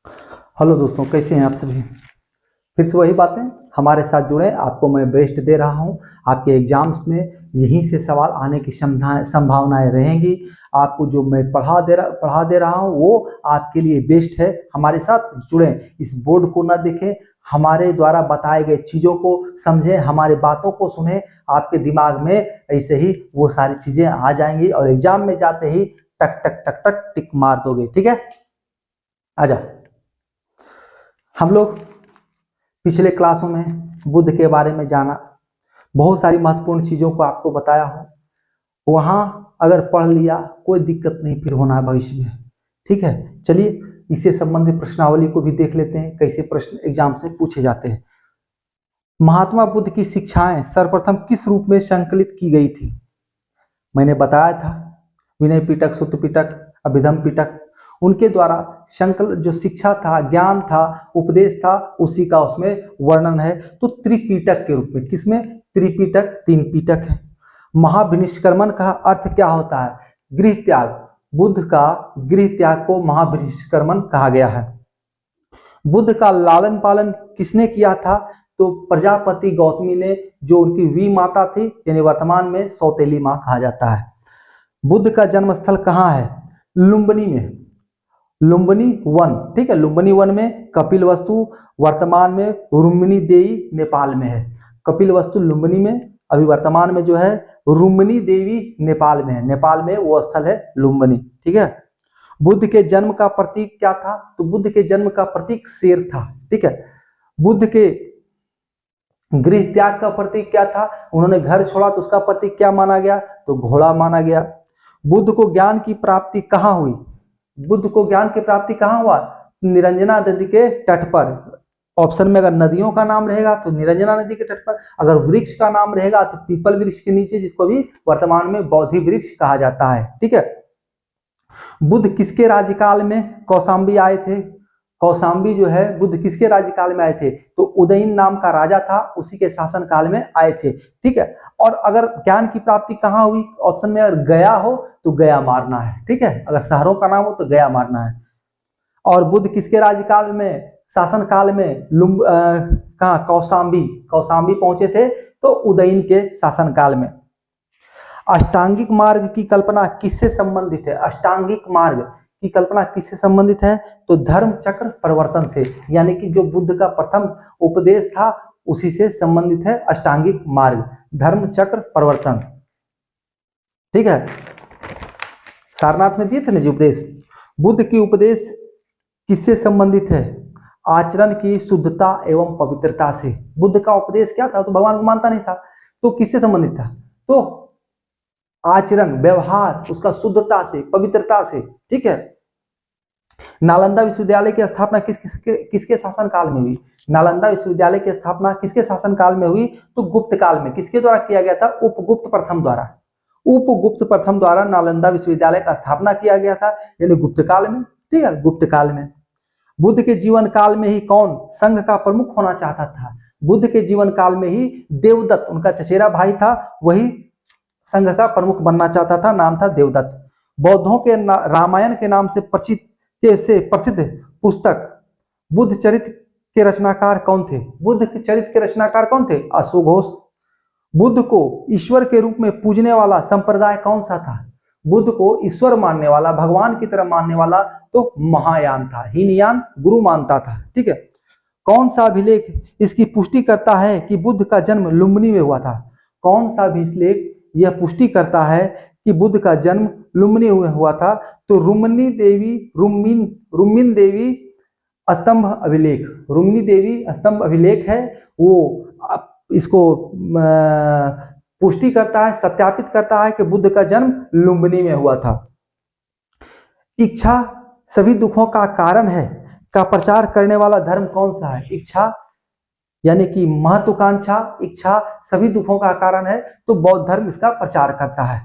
Hello दोस्तों, कैसे हैं आप सभी। फिर से वही बातें, हमारे साथ जुड़े। आपको मैं बेस्ट दे रहा हूं। आपके एग्जाम्स में यहीं से सवाल आने की संभावनाएं रहेंगी। आपको जो मैं पढ़ा दे रहा हूं वो आपके लिए बेस्ट है। हमारे साथ जुड़े, इस बोर्ड को ना देखें, हमारे द्वारा बताए गए चीज़ों को समझें, हमारे बातों को सुने। आपके दिमाग में ऐसे ही वो सारी चीज़ें आ जाएंगी और एग्जाम में जाते ही टक टक टक टक टिक मार दोगे। ठीक है, आजा। हम लोग पिछले क्लासों में बुद्ध के बारे में जाना, बहुत सारी महत्वपूर्ण चीज़ों को आपको बताया हूँ। वहाँ अगर पढ़ लिया कोई दिक्कत नहीं फिर होना है भविष्य में। ठीक है, चलिए इससे संबंधित प्रश्नावली को भी देख लेते हैं, कैसे प्रश्न एग्जाम से पूछे जाते हैं। महात्मा बुद्ध की शिक्षाएं सर्वप्रथम किस रूप में संकलित की गई थी? मैंने बताया था, विनय पिटक, सुत्त पिटक, अभिधम पिटक, उनके द्वारा संकलित जो शिक्षा था, ज्ञान था, उपदेश था, उसी का उसमें वर्णन है। तो त्रिपिटक के रूप में, किसमें? त्रिपिटक, तीन पिटक है। महाविनिष्क्रमण का अर्थ क्या होता है? गृह त्याग। बुद्ध का गृह त्याग को महाविनिष्क्रमण कहा गया है। बुद्ध का लालन पालन किसने किया था? तो प्रजापति गौतमी ने, जो उनकी वी माता थी, यानी वर्तमान में सौतेली माँ कहा जाता है। बुद्ध का जन्म स्थल कहाँ है? लुम्बिनी में, लुम्बिनी वन। ठीक है, लुम्बिनी वन में कपिल वस्तु, वर्तमान में रुम्मिनी देवी नेपाल में है। कपिल वस्तु लुम्बिनी में, अभी वर्तमान में जो है रुम्मिनी देवी नेपाल में है। नेपाल में वो स्थल है लुम्बिनी। ठीक है। बुद्ध के जन्म का प्रतीक क्या था? तो बुद्ध के जन्म का प्रतीक शेर था। ठीक है। बुद्ध के गृह त्याग का प्रतीक क्या था? उन्होंने घर छोड़ा तो उसका प्रतीक क्या माना गया? तो घोड़ा माना गया। बुद्ध को ज्ञान की प्राप्ति कहाँ हुई? बुद्ध को ज्ञान की प्राप्ति कहाँ हुआ? निरंजना नदी के तट पर। ऑप्शन में अगर नदियों का नाम रहेगा तो निरंजना नदी के तट पर, अगर वृक्ष का नाम रहेगा तो पीपल वृक्ष के नीचे, जिसको भी वर्तमान में बोधि वृक्ष कहा जाता है। ठीक है। बुद्ध किसके राज्यकाल में कौशाम्बी आए थे? कौशाम्बी जो है बुद्ध किसके राज्यकाल में आए थे? तो उदयन नाम का राजा था, उसी के शासन काल में आए थे। ठीक है। और अगर ज्ञान की प्राप्ति कहाँ हुई? ऑप्शन में अगर गया हो तो गया मारना है। ठीक है, अगर शहरों का नाम हो तो गया मारना है। और बुद्ध किसके राज्यकाल में, शासन काल में कहाँ? कौशाम्बी, कौशाम्बी पहुंचे थे तो उदयन के शासन काल में। अष्टांगिक मार्ग की कल्पना किससे संबंधित है? अष्टांगिक मार्ग की कल्पना किससे संबंधित है? तो धर्म चक्र परिवर्तन से, यानी कि जो बुद्ध का प्रथम उपदेश था उसी से संबंधित है अष्टांगिक मार्ग, धर्म चक्र परिवर्तन। ठीक है, सारनाथ में दिए थे ना जो उपदेश। बुद्ध की उपदेश किससे संबंधित है? आचरण की शुद्धता एवं पवित्रता से। बुद्ध का उपदेश क्या था? तो भगवान को मानता नहीं था, तो किससे संबंधित था? तो आचरण, व्यवहार उसका शुद्धता से, पवित्रता से। ठीक है। नालंदा विश्वविद्यालय की स्थापना किसके शासन काल में हुई? नालंदा विश्वविद्यालय की स्थापना किसके शासन काल में हुई? तो गुप्त काल में। किसके द्वारा किया गया था? उपगुप्त प्रथम द्वारा। उपगुप्त प्रथम द्वारा नालंदा विश्वविद्यालय का स्थापना किया गया था, यानी गुप्त काल में। ठीक है, गुप्त काल में। बुद्ध के जीवन काल में ही कौन संघ का प्रमुख होना चाहता था? बुद्ध के जीवन काल में ही देवदत्त, उनका चचेरा भाई था, वही संघ का प्रमुख बनना चाहता था, नाम था देवदत्त। बौद्धों के रामायण के नाम से प्रसिद्ध पुस्तक बुद्ध चरित्र के रचनाकार कौन थे? बुद्ध के चरित्र के रचनाकार कौन थे? अश्वघोष। बुद्ध को ईश्वर के रूप में पूजने वाला संप्रदाय कौन सा था? बुद्ध को ईश्वर मानने वाला, भगवान की तरह मानने वाला तो महायान था, हीनयान गुरु मानता था। ठीक है। कौन सा अभिलेख इसकी पुष्टि करता है कि बुद्ध का जन्म लुम्बिनी में हुआ था? कौन सा अभिलेख यह पुष्टि करता है कि बुद्ध का जन्म लुम्बिनी में हुआ था? तो रुम्मिन देवी स्तंभ अभिलेख, रुम्मिनी देवी स्तंभ अभिलेख है, वो इसको पुष्टि करता है, सत्यापित करता है कि बुद्ध का जन्म लुम्बिनी में हुआ था। इच्छा सभी दुखों का कारण है का प्रचार करने वाला धर्म कौन सा है? इच्छा यानी कि महत्वाकांक्षा, इच्छा सभी दुखों का कारण है, तो बौद्ध धर्म इसका प्रचार करता है।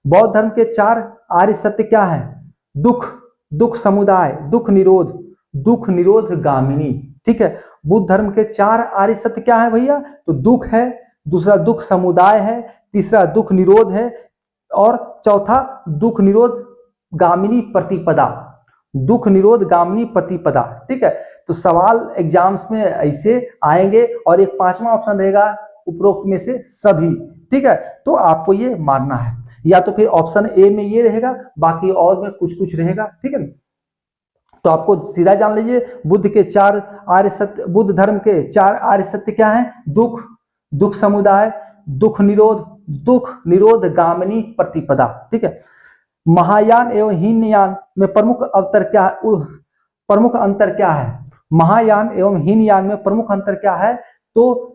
बौद्ध धर्म के 4 आर्य सत्य क्या है? दुख, दुख समुदाय, दुख निरोध, दुख निरोध गामिनी। ठीक है। बुद्ध धर्म के 4 आर्य सत्य क्या है भैया? तो दुख है, दूसरा दुख समुदाय है, तीसरा दुख निरोध है, और चौथा दुख निरोध गामिनी प्रतिपदा। दुख निरोध गामिनी प्रतिपदा। ठीक है, तो सवाल एग्जाम्स में ऐसे आएंगे और एक पांचवा ऑप्शन रहेगा उपरोक्त में से सभी। ठीक है, तो आपको ये मानना है, या तो फिर ऑप्शन ए में ये रहेगा, बाकी और में कुछ कुछ रहेगा। ठीक है, तो आपको सीधा जान लीजिए बुद्ध के 4 आर्य सत्य, बुद्ध धर्म के 4 आर्य सत्य क्या है? दुख, दुख समुदाय, दुख निरोध गामिनी प्रतिपदा। ठीक है, महायान एवं हीनयान में प्रमुख अंतर क्या है? महायान एवं हीनयान में प्रमुख अंतर क्या है? तो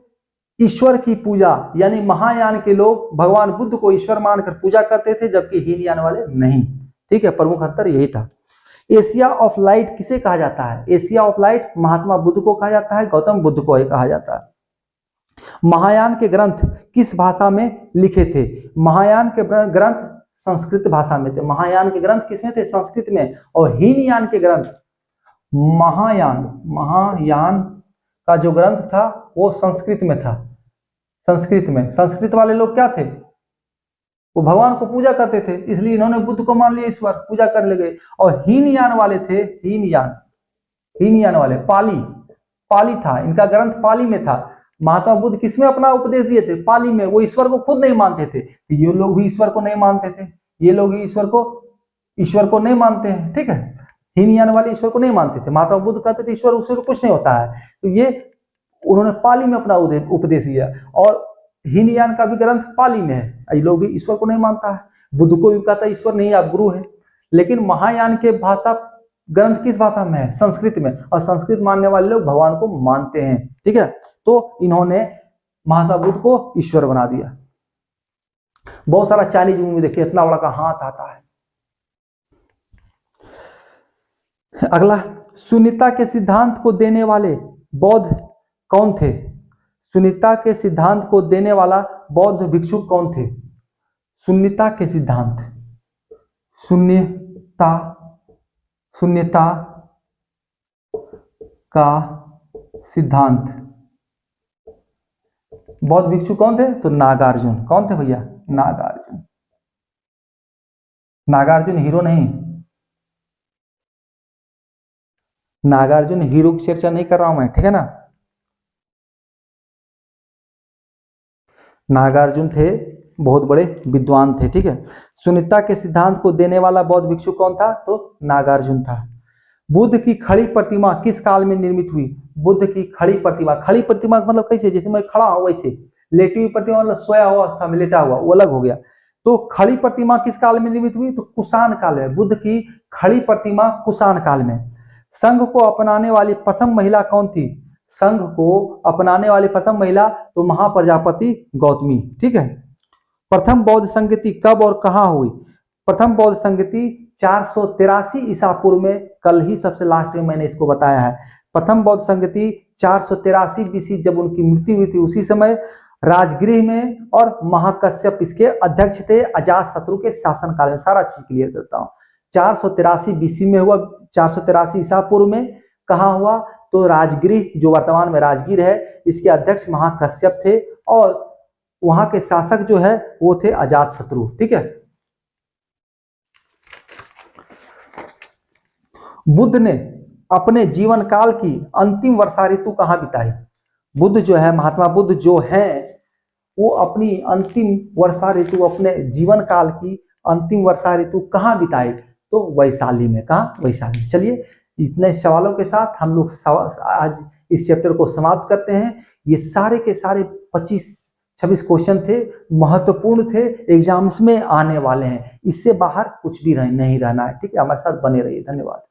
ईश्वर की पूजा, यानी महायान के लोग भगवान बुद्ध को ईश्वर मानकर पूजा करते थे, जबकि हीनयान वाले नहीं। ठीक है, प्रमुख अंतर यही था। एशिया ऑफ लाइट किसे कहा जाता है? Asia of light Mahatma Buddha को कहा जाता है, गौतम बुद्ध को कहा जाता है। महायान के ग्रंथ किस भाषा में लिखे थे? महायान के ग्रंथ संस्कृत भाषा में थे। महायान के ग्रंथ किसमें थे? संस्कृत में। और हीनयान के ग्रंथ, महायान का जो ग्रंथ था वो संस्कृत में था। संस्कृत में, संस्कृत वाले लोग क्या थे? वो भगवान को पूजा करते थे, इसलिए इन्होंने बुद्ध को मान लिया ईश्वर, पूजा करने लगे। और हीनयान वाले थे, हीनयान वाले पाली था, इनका ग्रंथ पाली में था। महात्मा बुद्ध किसमें अपना उपदेश दिए थे? पाली में। वो ईश्वर को खुद नहीं मानते थे, तो ये लोग भी ईश्वर को नहीं मानते थे, ये लोग ईश्वर को नहीं मानते हैं। ठीक है, हीनयान वाले ईश्वर को नहीं मानते थे। महात्मा बुद्ध कहते थे ईश्वर उससे कुछ नहीं होता है, तो ये उन्होंने पाली में अपना उपदेश दिया। और हीनयान का भी ग्रंथ पाली में है, ये लोग भी ईश्वर को नहीं मानता है। बुद्ध को भी कहता है ईश्वर नहीं, आप गुरु है। लेकिन महायान के भाषा ग्रंथ किस भाषा में है? संस्कृत में। और संस्कृत मानने वाले लोग भगवान को मानते हैं। ठीक है, तो इन्होंने महात्मा बुद्ध को ईश्वर बना दिया। बहुत सारा चाइनीज मूवी देखिए, इतना बड़ा का हाथ आता है। अगला, शून्यता के सिद्धांत को देने वाले बौद्ध कौन थे? शून्यता के सिद्धांत को देने वाला बौद्ध भिक्षु कौन थे? शून्यता के सिद्धांत, शून्यता का सिद्धांत, बौद्ध भिक्षु कौन थे? तो नागार्जुन। कौन थे भैया? नागार्जुन। नागार्जुन हीरो नहीं, नागार्जुन हीरो की चर्चा नहीं कर रहा हूं मैं, ठीक है ना। नागार्जुन थे बहुत बड़े विद्वान थे। ठीक है, शून्यता के सिद्धांत को देने वाला बौद्ध भिक्षु कौन था? तो नागार्जुन था। बुद्ध की खड़ी प्रतिमा किस काल में निर्मित हुई? बुद्ध की खड़ी प्रतिमा मतलब कैसे? जैसे मैं खड़ा हूं वैसे, लेटी हुई प्रतिमा मतलब सोया हुआ अवस्था में लेटा हुआ, वो अलग हो गया। तो खड़ी प्रतिमा किस काल में निर्मित हुई? तो कुषाण काल में। बुद्ध की खड़ी प्रतिमा कुषाण काल में। संघ को अपनाने वाली प्रथम महिला कौन थी? संघ को अपनाने वाली प्रथम महिला तो महाप्रजापति गौतमी। ठीक है, प्रथम बौद्ध संगति कब और कहां हुई? प्रथम बौद्ध संगति 483 ईसा पूर्व में। कल ही सबसे लास्ट में मैंने इसको बताया है। प्रथम बौद्ध संगति 483 बीसी, जब उनकी मृत्यु हुई थी उसी समय राजगृह में, और महाकश्यप इसके अध्यक्ष थे अजातशत्रु के शासनकाल में। सारा चीज क्लियर करता हूँ। 483 बीसी में हुआ, 483 ईसा पूर्व में। कहाँ हुआ? तो राजगृह, जो वर्तमान में राजगीर है, इसके अध्यक्ष महाकश्यप थे, और वहां के शासक जो है वो थे अजातशत्रु। ठीक है, बुद्ध ने अपने जीवन काल की अंतिम वर्षा ऋतु कहाँ बिताई? बुद्ध जो है, महात्मा बुद्ध जो है, वो अपनी अंतिम वर्षा ऋतु, अपने जीवन काल की अंतिम वर्षा ऋतु कहाँ बिताई? तो वैशाली में। कहाँ? वैशाली। चलिए, इतने सवालों के साथ हम लोग आज इस चैप्टर को समाप्त करते हैं। ये सारे के सारे 25-26 क्वेश्चन थे, महत्वपूर्ण थे, एग्जाम्स में आने वाले हैं। इससे बाहर कुछ भी नहीं रहना है। ठीक है, हमारे साथ बने रहिए। धन्यवाद।